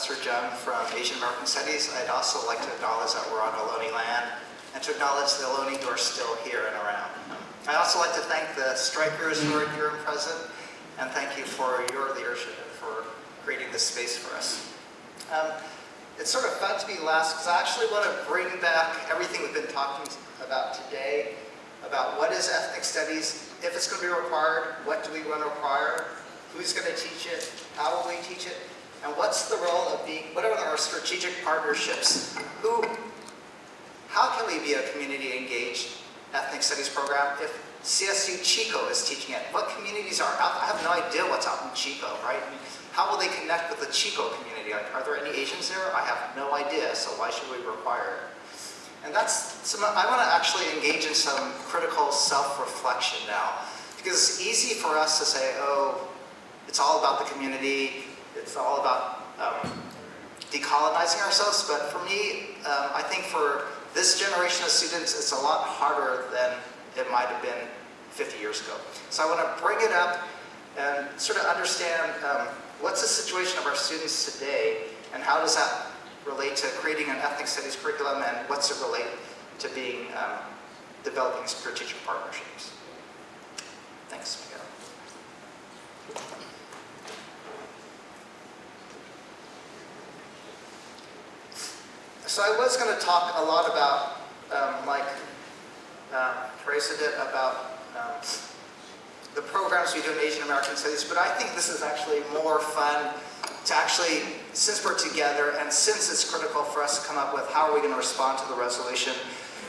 Professor Jeung from Asian American Studies. I'd also like to acknowledge that we're on Ohlone land and to acknowledge the Ohlone who are still here and around. I'd also like to thank the strikers who are here and present, and thank you for your leadership and for creating this space for us. It's sort of fun to be last because I actually want to bring back everything we've been talking about today about what is ethnic studies, if it's going to be required, what do we want to require, who's going to teach it, how will we teach it, and what's the role of being, what are our strategic partnerships? How can we be a community engaged ethnic studies program if CSU Chico is teaching it? What communities are out? I have no idea what's out in Chico, right? How will they connect with the Chico community? Like, are there any Asians there? I have no idea, so why should we require it? And I want to actually engage in some critical self-reflection now, because it's easy for us to say, oh, it's all about the community, it's all about decolonizing ourselves, but for me, I think for this generation of students, it's a lot harder than it might have been 50 years ago. So I want to bring it up and sort of understand what's the situation of our students today, and how does that relate to creating an ethnic studies curriculum, and what's it relate to being developing strategic partnerships. Thanks, Miguel. So I was going to talk a lot about, like Theresa did, about the programs we do in Asian American Studies, but I think this is actually more fun to actually, since we're together and since it's critical for us to come up with how are we going to respond to the resolution,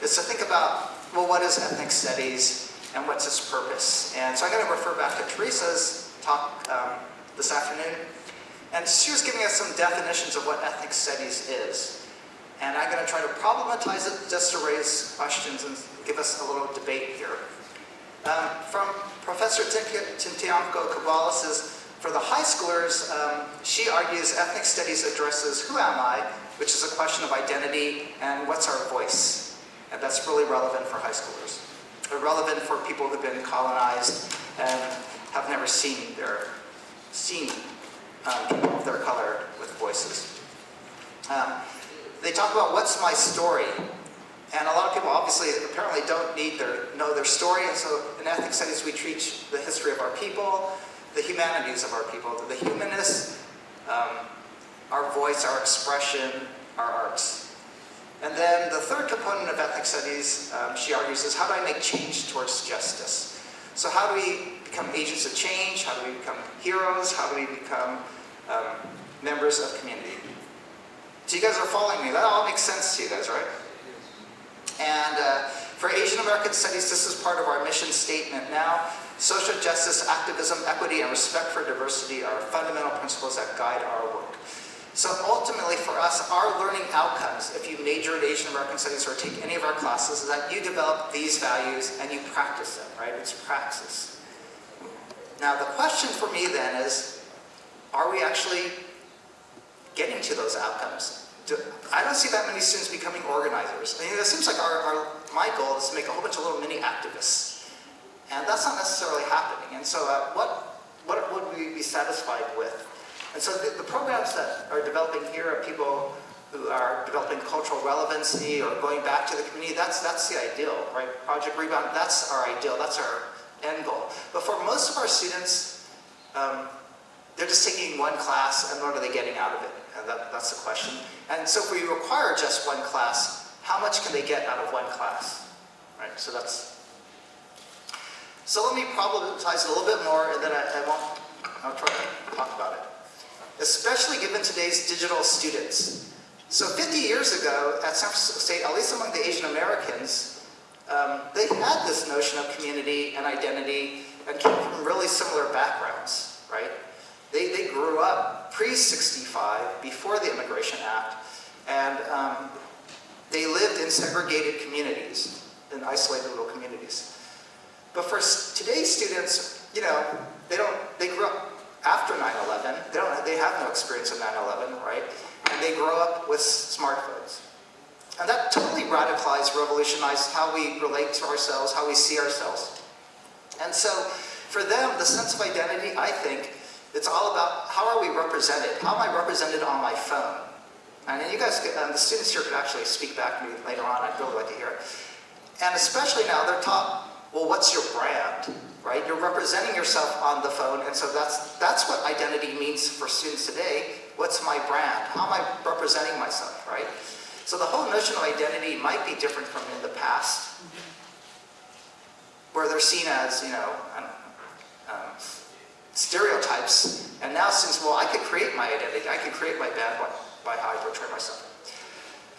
is to think about, well, what is ethnic studies and what's its purpose? And so I'm going to refer back to Theresa's talk this afternoon, and she was giving us some definitions of what ethnic studies is. And I'm going to try to problematize it just to raise questions and give us a little debate here. From Professor Tintiamco Cabales, for the high schoolers, she argues ethnic studies addresses who am I, which is a question of identity, and what's our voice. And that's really relevant for high schoolers. They're relevant for people who've been colonized and have never seen people of their color with voices. They talk about what's my story, and a lot of people obviously apparently don't know their story, and so in ethnic studies we teach the history of our people, the humanities of our people, the humanists, our voice, our expression, our arts. And then the third component of ethnic studies, she argues, is how do I make change towards justice? So how do we become agents of change? How do we become heroes? How do we become members of community? So you guys are following me. That all makes sense to you guys, right? And for Asian American Studies, this is part of our mission statement now. Social justice, activism, equity, and respect for diversity are fundamental principles that guide our work. So ultimately for us, our learning outcomes, if you major in Asian American Studies or take any of our classes, is that you develop these values and you practice them, right? It's praxis. Now the question for me then is, are we actually getting to those outcomes? I don't see that many students becoming organizers. I mean, it seems like my goal is to make a whole bunch of little mini activists. And that's not necessarily happening. And so what would we be satisfied with? And so the programs that are developing here are people who are developing cultural relevancy or going back to the community. That's the ideal, right? Project Rebound, that's our ideal, that's our end goal. But for most of our students, they're just taking one class, and what are they getting out of it? And that's the question. And so if we require just one class, how much can they get out of one class? Right, so let me problematize it a little bit more, and then I'll try to talk about it. Especially given today's digital students. So 50 years ago at San Francisco State, at least among the Asian Americans, they had this notion of community and identity and came from really similar backgrounds, right? They grew up pre-65, before the Immigration Act, and they lived in segregated communities, in isolated little communities. But for today's students, you know, they grew up after 9/11. They have no experience of 9/11, right? And they grow up with smartphones. And that totally radicalized, revolutionized how we relate to ourselves, how we see ourselves. And so for them, the sense of identity, I think, It's all about how are we represented? How am I represented on my phone? And you guys, the students here could actually speak back to me later on. I'd really like to hear it. And especially now, they're taught, well, what's your brand, right? You're representing yourself on the phone, and so that's what identity means for students today. What's my brand? How am I representing myself, right? So the whole notion of identity might be different from in the past, where they're seen as, stereotypes, and now since, well, I could create my identity, I could create my band by how I portray myself.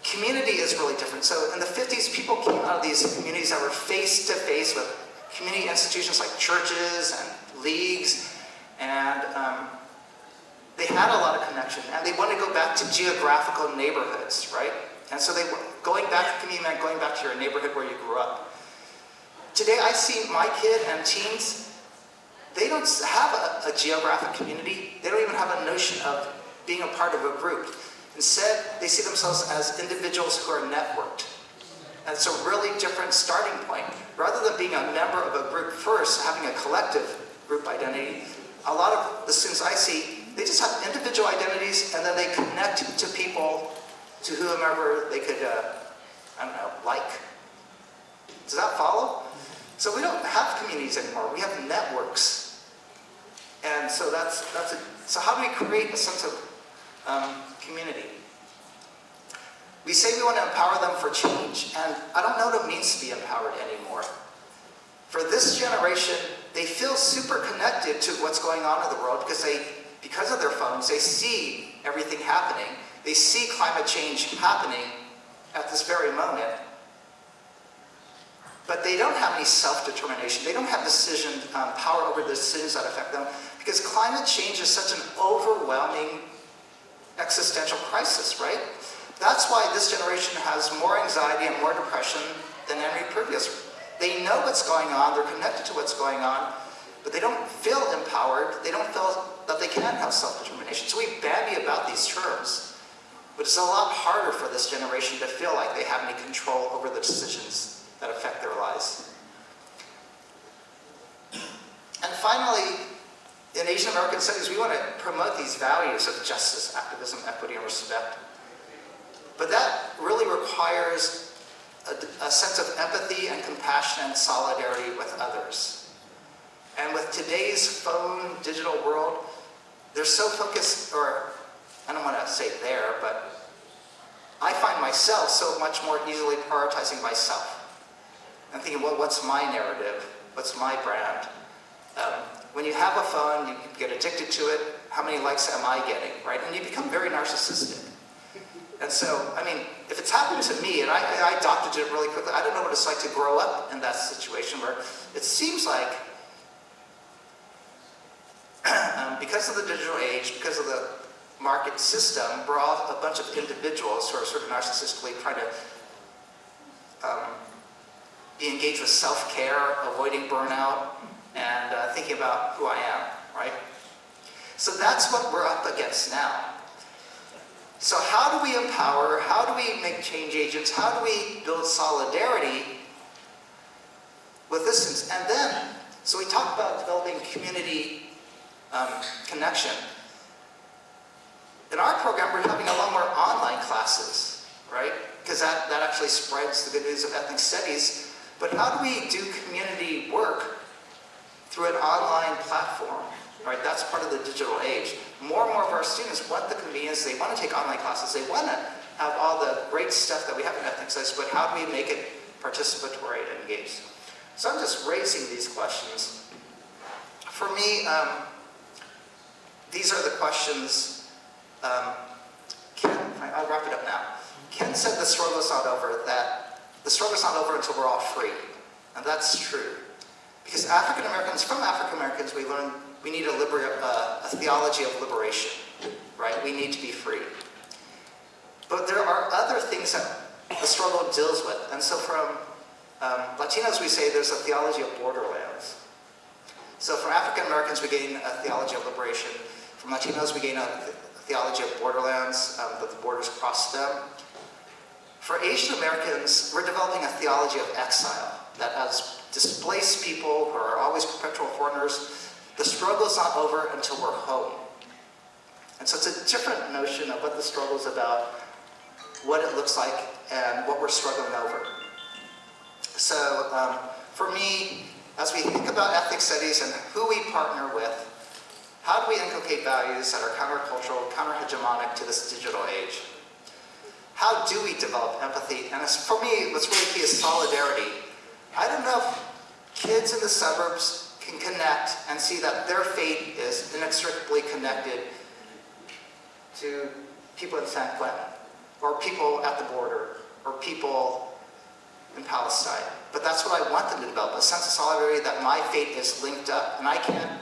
Community is really different. So in the 50s, people came out of these communities that were face-to-face with community institutions like churches and leagues, and they had a lot of connection, and they wanted to go back to geographical neighborhoods, right? And so going back to community meant going back to your neighborhood where you grew up. Today, I see my kid and teens, they don't have a geographic community. They don't even have a notion of being a part of a group. Instead, they see themselves as individuals who are networked. And it's a really different starting point. Rather than being a member of a group first, having a collective group identity, a lot of the students I see, they just have individual identities, and then they connect to people, to whomever they could, like. Does that follow? So we don't have communities anymore. We have networks. And so so how do we create a sense of community? We say we want to empower them for change, and I don't know what it means to be empowered anymore. For this generation, they feel super connected to what's going on in the world because of their phones, they see everything happening. They see climate change happening at this very moment. But they don't have any self-determination. They don't have power over the decisions that affect them, because climate change is such an overwhelming existential crisis, right? That's why this generation has more anxiety and more depression than any previous. They know what's going on, they're connected to what's going on, but they don't feel empowered, they don't feel that they can have self-determination. So we bandy about these terms, but it's a lot harder for this generation to feel like they have any control over the decisions that affect their lives. And finally, in Asian American studies, we want to promote these values of justice, activism, equity, and respect. But that really requires a sense of empathy and compassion and solidarity with others. And with today's phone, digital world, they're so focused, or I don't want to say there, but I find myself so much more easily prioritizing myself. I'm thinking, well, what's my narrative? What's my brand? When you have a phone, you get addicted to it. How many likes am I getting, right? And you become very narcissistic. And so, I mean, if it's happened to me, and I adopted it really quickly, I don't know what it's like to grow up in that situation where it seems like, because of the digital age, because of the market system, we're all a bunch of individuals who are sort of narcissistically trying to be engaged with self-care, avoiding burnout, and thinking about who I am, right? So that's what we're up against now. So how do we empower? How do we make change agents? How do we build solidarity with this? And then, so we talk about developing community connection. In our program, we're having a lot more online classes, right? Because that actually spreads the good news of ethnic studies. But how do we do community work through an online platform? Right, that's part of the digital age. More and more of our students want the convenience. They want to take online classes. They want to have all the great stuff that we have in ethnic studies, but how do we make it participatory and engaged? So I'm just raising these questions. For me, these are the questions. I'll wrap it up now. Ken said the struggle's not over, that the struggle's not over until we're all free. And that's true. Because African Americans, from African Americans, we learn we need a theology of liberation, right? We need to be free. But there are other things that the struggle deals with. And so from Latinos, we say there's a theology of borderlands. So from African Americans, we gain a theology of liberation. From Latinos, we gain a theology of borderlands, that the borders cross them. For Asian Americans, we're developing a theology of exile, that as displaced people who are always perpetual foreigners, the struggle's not over until we're home. And so it's a different notion of what the struggle is about, what it looks like, and what we're struggling over. So for me, as we think about ethnic studies and who we partner with, how do we inculcate values that are countercultural, counter-hegemonic to this digital age? How do we develop empathy? And for me, what's really key is solidarity. I don't know if kids in the suburbs can connect and see that their fate is inextricably connected to people in San Quentin, or people at the border, or people in Palestine. But that's what I want them to develop, a sense of solidarity that my fate is linked up, and I can't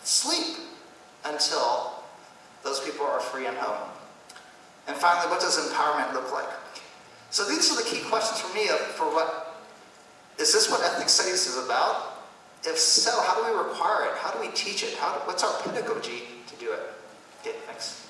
sleep until those people are free and home. And finally, what does empowerment look like? So these are the key questions for me for what, is this what ethnic studies is about? If so, how do we require it? How do we teach it? What's our pedagogy to do it? Okay, thanks.